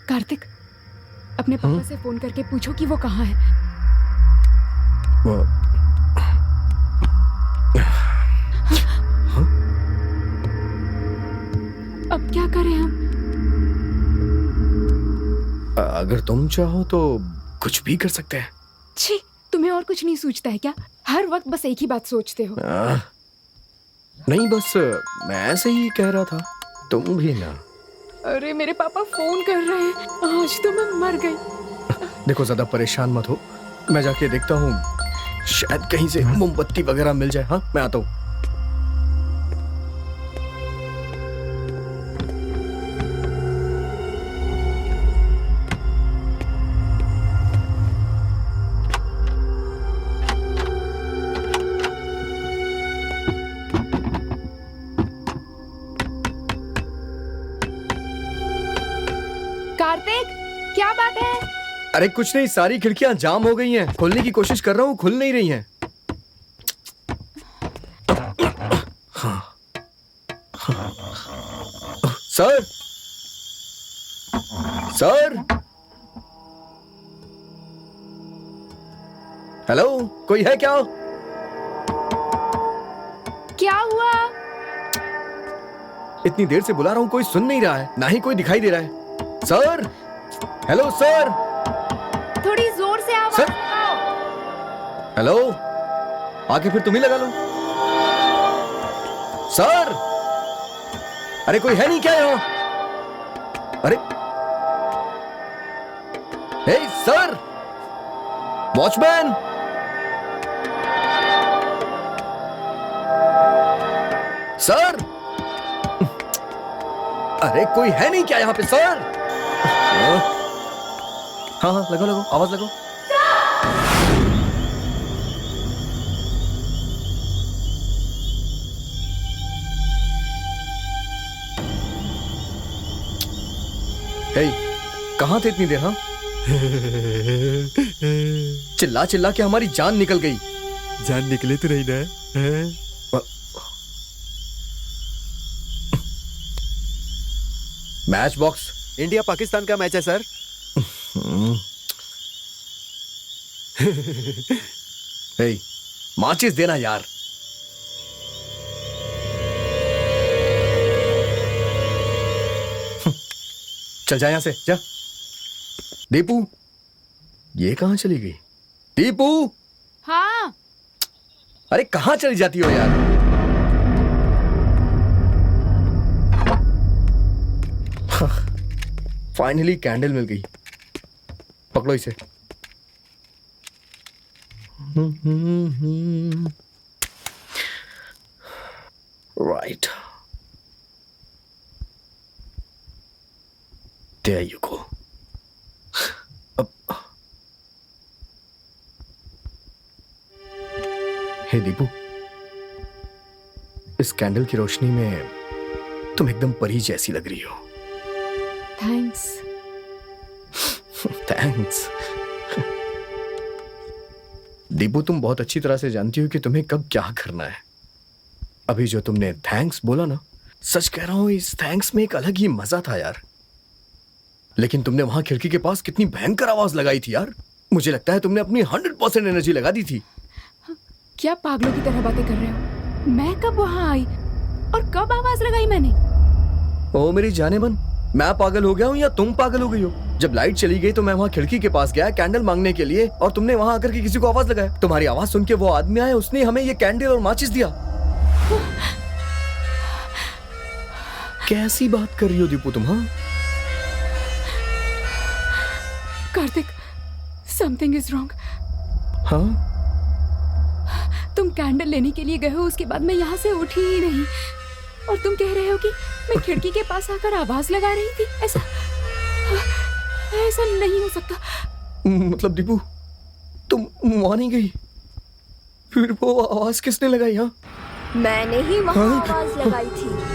कार्तिक, अपने पापा से फोन करके पूछो कि वो कहाँ है। अब क्या करें हम? अगर तुम चाहो तो कुछ भी कर सकते हैं। छी, तुम्हें और कुछ नहीं सूझता है क्या? हर वक्त बस एक ही बात सोचते हो। नहीं, बस मैं ऐसे ही कह रहा था, तुम भी ना। अरे मेरे पापा फोन कर रहे हैं, आज तो मैं मर गई। देखो, ज्यादा परेशान मत हो, मैं जाके देखता हूँ, शायद कहीं से मोमबत्ती वगैरह मिल जाए। हाँ, मैं आता हूँ। कार्तिक, क्या बात है? अरे कुछ नहीं, सारी खिड़कियां जाम हो गई हैं। खोलने की कोशिश कर रहा हूँ, खुल नहीं रही हैं। सर, सर, हेलो, कोई है क्या? क्या हुआ? इतनी देर से बुला रहा हूँ, कोई सुन नहीं रहा है, ना ही कोई दिखाई दे रहा है। सर, हेलो सर, थोड़ी जोर से आवाज सर, लगाओ। हेलो, आके फिर तुम ही लगा लो। सर, अरे कोई है नहीं क्या यहाँ? अरे, हे सर, वॉचमैन, सर, अरे कोई है नहीं क्या यहाँ पे? सर, हाँ हाँ, लगो लगो, आवाज लगो। हे, कहाँ थे इतनी देर? हाँ, चिल्ला चिल्ला के हमारी जान निकल गई। जान निकले तो नहीं ना? Match box. इंडिया पाकिस्तान का मैच है सर। हे, माचिस देना यार। चल जा यहां से, जा। दीपू, ये कहां चली गई? दीपू, हाँ, अरे कहां चली जाती हो यार? फाइनली कैंडल मिल गई, पकड़ो इसे। Right, there you go. अब हे दीपू, इस कैंडल की रोशनी में तुम एकदम परी जैसी लग रही हो। थैंक्स। थैंक्स। दीपू, तुम बहुत अच्छी तरह से जानती हो कि तुम्हें कब क्या करना है। अभी जो तुमने थैंक्स बोला ना, सच कह रहा हूं, इस थैंक्स में एक अलग ही मजा था यार। लेकिन तुमने वहां खिड़की के पास कितनी भयंकर आवाज लगाई थी यार। मुझे लगता है तुमने अपनी 100% एनर्जी लगा दी थी। क्या पागलों की तरह बातें कर रहे हो? मैं कब वहां आई और कब आवाज लगाई मैंने? ओ मेरी जाने मन, मैं पागल हो गया हूं या तुम पागल हो गई हो? जब लाइट चली गई तो मैं वहां खिड़की के पास गया कैंडल मांगने के लिए, और तुमने वहां आकर के किसी को आवाज लगाया। तुम्हारी आवाज सुन के वो आदमी आया, उसने हमें ये कैंडल और माचिस दिया। कैसी बात कर रही हो दीपू तुम? हाँ कार्तिक, समथिंग इज रॉन्ग। हाँ, तुम कैंडल लेने के लिए गए हो, उसके बाद मैं यहाँ से उठी ही नहीं, और तुम कह रहे हो कि मैं खिड़की के पास आकर आवाज लगा रही थी। ऐसा नहीं हो सकता। मतलब दीपू, तुम वहां नहीं गई? फिर वो आवाज किसने लगाई? हाँ, मैंने ही वहां आवाज लगाई थी।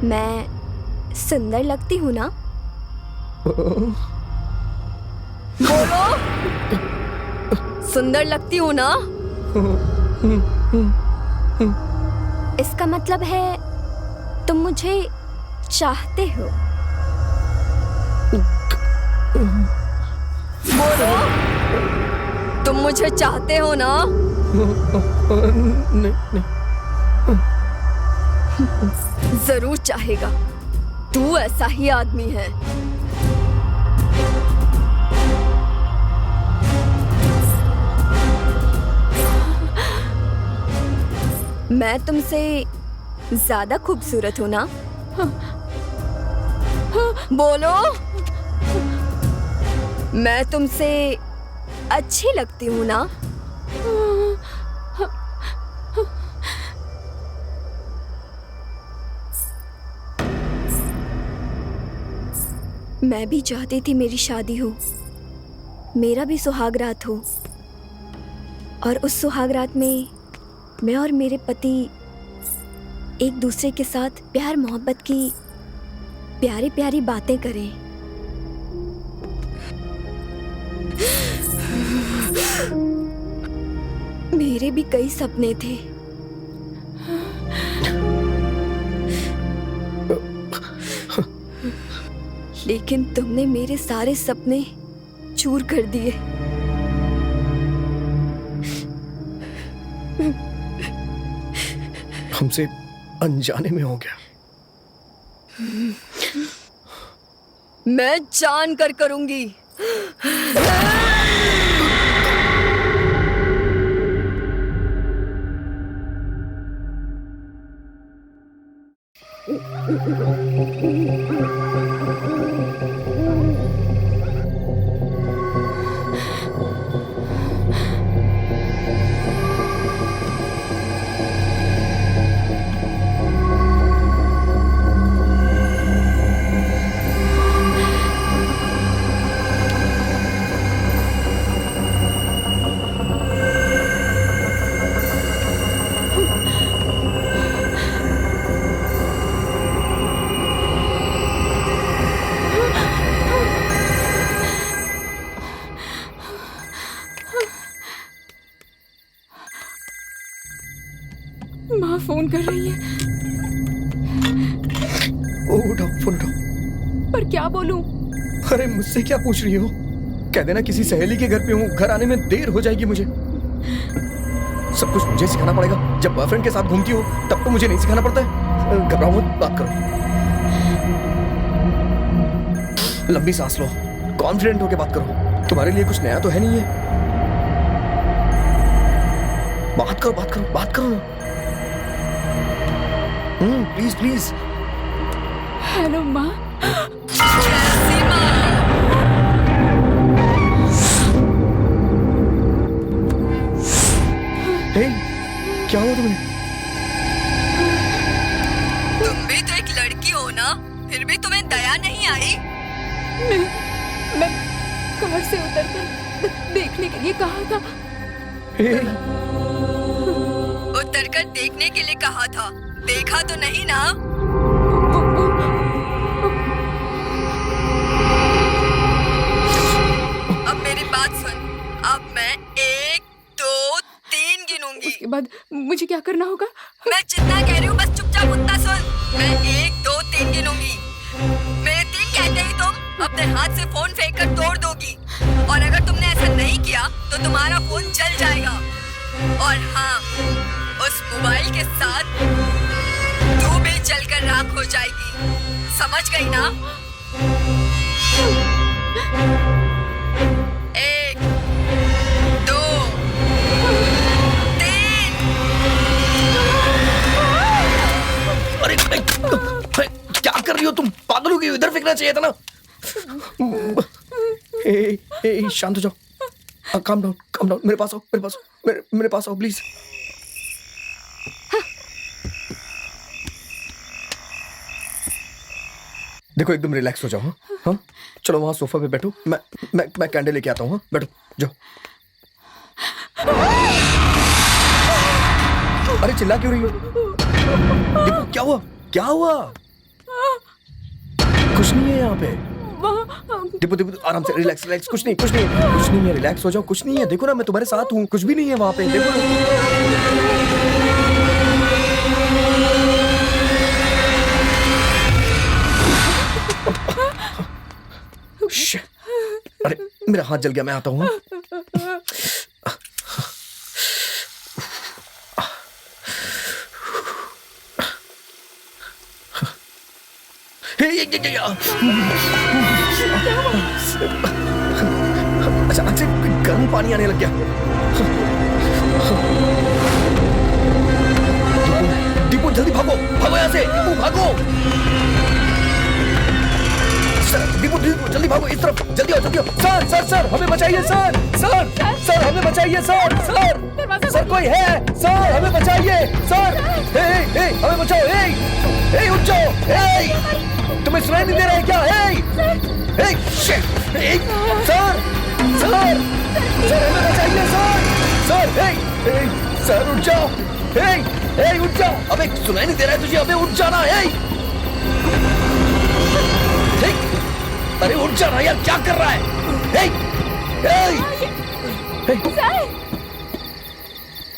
मैं सुंदर लगती हूँ ना? बोलो, सुंदर लगती हूँ ना? इसका मतलब है तुम मुझे चाहते हो। बोलो, तुम मुझे चाहते हो ना? नहीं। जरूर चाहेगा, तू ऐसा ही आदमी है। मैं तुमसे ज्यादा खूबसूरत हूँ ना? बोलो, मैं तुमसे अच्छी लगती हूँ ना? मैं भी चाहती थी मेरी शादी हो, मेरा भी सुहाग रात हो, और उस सुहाग रात में मैं और मेरे पति एक दूसरे के साथ प्यार मोहब्बत की प्यारी प्यारी बातें करें। मेरे भी कई सपने थे, लेकिन तुमने मेरे सारे सपने चूर कर दिए। हमसे अनजाने में हो गया। मैं जान कर करूंगी। माँ फोन कर रही है। उठाओ, फोन उठाओ। पर क्या बोलूं? अरे मुझसे क्या पूछ रही हो? कह देना किसी सहेली के घर पे हूँ, घर आने में देर हो जाएगी मुझे। सब कुछ मुझे सिखाना पड़ेगा? जब बॉयफ्रेंड के साथ घूमती हो तब तो मुझे नहीं सिखाना पड़ता है। घबराओ मत, बात करो। लंबी सांस लो, कॉन्फिडेंट होके बात करो। तुम्हारे लिए कुछ नया तो है नहीं है। बात करो, बात करो, बात करो। Please please. हेलो माँ। हे, क्या हुआ तुम्हें? तुम भी तो एक लड़की हो ना, फिर भी तुम्हें दया नहीं आई? मैं कार से उतरकर देखने के लिए कहा था। हे, उतरकर देखने के लिए कहा था, देखा तो नहीं ना? अब मेरी बात सुन, अब मैं 1, 2, 3 गिनूंगी। उसके बाद मुझे क्या करना होगा? मैं जितना कह रही हूँ बस चुपचाप उतना सुन। मैं 1, 2, 3 गिनूंगी। मेरे 3 कहते ही तुम अपने हाथ से फोन फेंक कर तोड़ दोगी, और अगर तुमने ऐसा नहीं किया तो तुम्हारा फोन जल जाएगा। और हाँ, उस मोबाइल के साथ तू भी जलकर राख हो जाएगी। समझ गई ना? 1, 2, 3। अरे क्या कर रही हो तुम? पागल हो गई हो? इधर फेंकना चाहिए था ना। शांत हो जाओ। काम डाउन, मेरे पास आओ, मेरे पास आओ प्लीज। देखो एकदम रिलैक्स हो जाओ। हाँ, चलो वहां सोफा पे बैठो। मैं कैंडल लेके आता हूँ। हाँ, बैठो, जाओ। अरे चिल्ला क्यों रही हो? दीपू क्या हुआ? क्या हुआ? कुछ नहीं है यहाँ पे। दीपू दीपू आराम से, रिलैक्स रिलैक्स, कुछ नहीं है, रिलैक्स हो जाओ, कुछ नहीं है। देखो ना मैं तुम्हारे साथ हूँ, कुछ भी नहीं है वहाँ पे, देखो ना। Shit. अरे मेरा हाथ जल गया, मैं आता हूँ। अचानक से गर्म पानी आने लग गया। दीपू जल्दी भागो, भागो यहाँ से, दीपू भागो। दीपू जल्दी भागो इस तरफ, जल्दी आओ। सर हमें बचाइए सर हमें बचाइए सर कोई है सर, हमें बचाइए सर। हे हमें बचाओ, हे उठ जाओ, हे तुम्हें सुनाई नहीं दे रहा है क्या? हे शिट, सर हमें बचाइए सर, हे सर उठ जाओ, हे उठ जाओ। अबे सुनाई नहीं दे रहा है तुझे? अबे उठ जाना, हे अरे उठ जाना यार, क्या कर रहा है?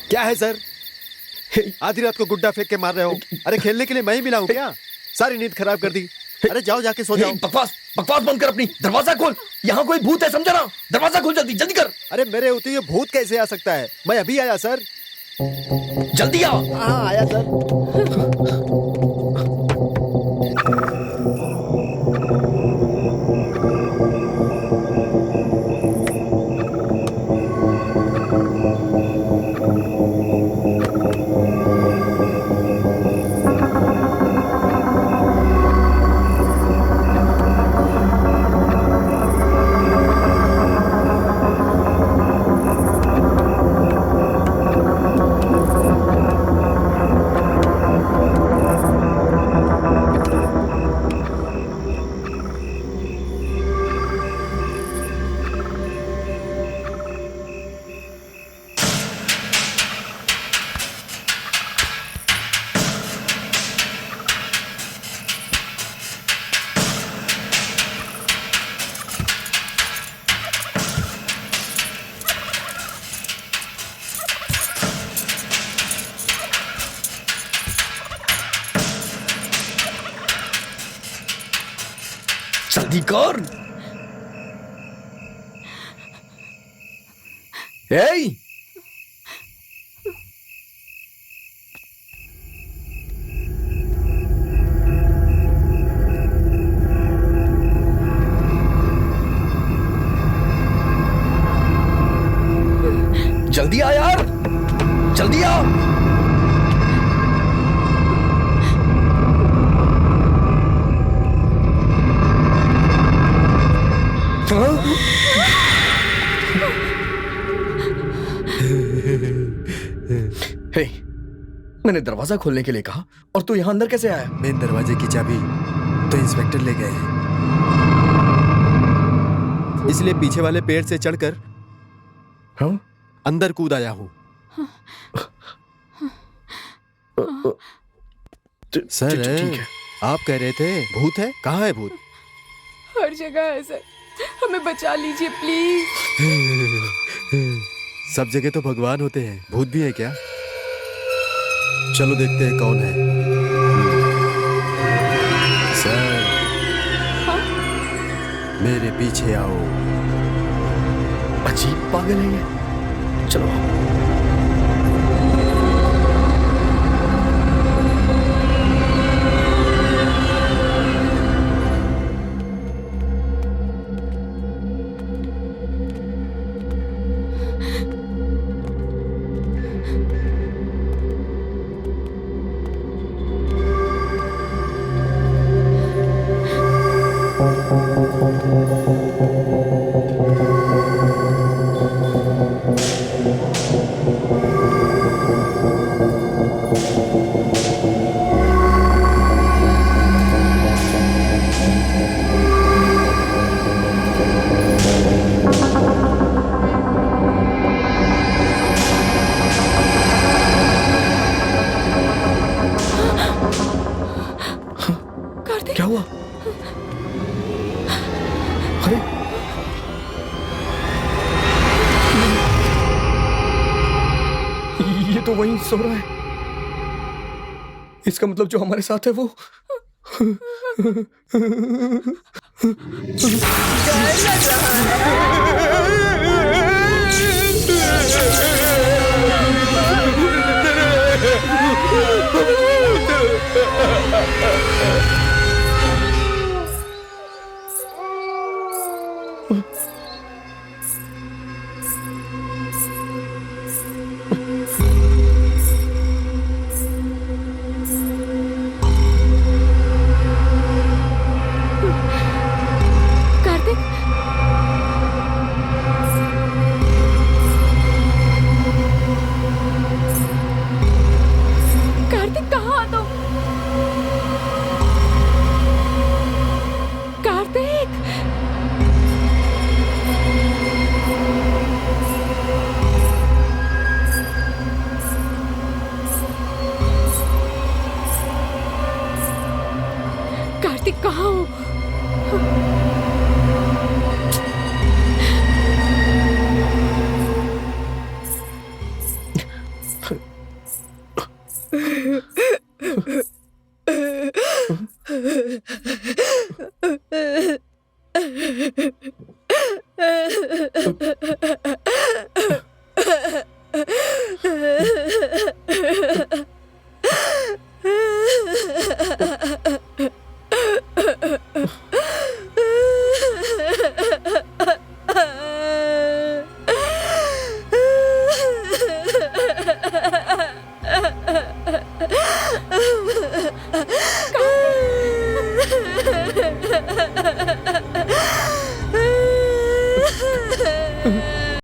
क्या है सर? आधी रात को गुड्डा फेंक के मार रहे हो? अरे खेलने के लिए मैं ही मिला हूं क्या? सारी नींद खराब कर दी। अरे जाओ जाके सो जाओ। बकवास बंद कर अपनी, दरवाजा खोल। यहाँ कोई भूत है, समझा ना? दरवाजा खोल, जल्दी कर। अरे मेरे होते ये भूत कैसे आ सकता है? मैं अभी आया सर। जल्दी आओ। हाँ आया सर। जल्दी कर। हे जल्दी आ यार, जल्दी आ। हे, मैंने दरवाजा खोलने के लिए कहा और तू यहाँ अंदर कैसे आया? मेन दरवाजे की चाबी तो इंस्पेक्टर ले गए हैं, इसलिए पीछे वाले पेड़ से चढ़कर हाँ? अंदर कूद आया हूँ। सर ठीक है। आप कह रहे थे भूत है, कहाँ है भूत? हर जगह है सर, हमें बचा लीजिए प्लीज। सब जगह तो भगवान होते हैं, भूत भी है क्या? चलो देखते हैं कौन है। सर हाँ? मेरे पीछे आओ। अजीब पागल है ये। चलो वहीं सो रहा है। इसका मतलब जो हमारे साथ है वो कार्तिक, कार्तिक कहाँ हो तुम? कार्तिक, कार्तिक कहाँ हो?